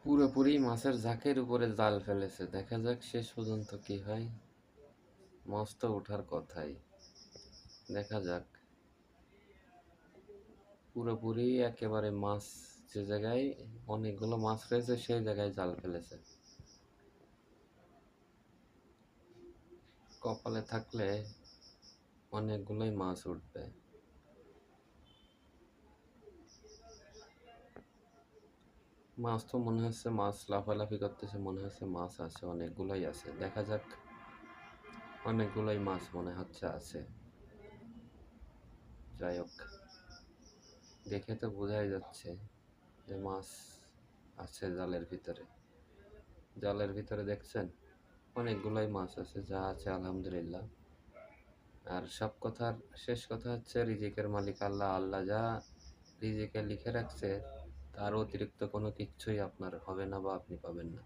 পুরোপুরি মাছের ঝাঁকের উপরে জাল ফেলেছে, দেখা যাক শেষ পর্যন্ত কি হয়। মাছ তো ওঠার কথাই, দেখা যাক। পুরোপুরি একেবারে মাছ যে জায়গায় অনেকগুলো মাছ রয়েছে সেই জায়গায় জাল ফেলেছে। কপালে থাকলে অনেকগুলোই মাছ উঠবে। মাছ তো মনে হচ্ছে, মাছ লাফালাফি করতেছে, মনে হচ্ছে মাছ আছে, অনেকগুলোই আছে, দেখা যাক। অনেকগুলোই মাছ মনে হচ্ছে আছে। যাই হোক, দেখে তো বোঝাই যাচ্ছে যে মাছ আছে জালের ভিতরে। জালের ভিতরে দেখছেন অনেকগুলোই মাছ আছে, যা আছে আলহামদুলিল্লাহ। আর সব কথার শেষ কথা হচ্ছে রিজিকের মালিক আল্লাহ। আল্লাহ যা রিজিকে লিখে রাখছে তার অতিরিক্ত কোনো কিচ্ছুই আপনার হবে না বা আপনি পাবেন না।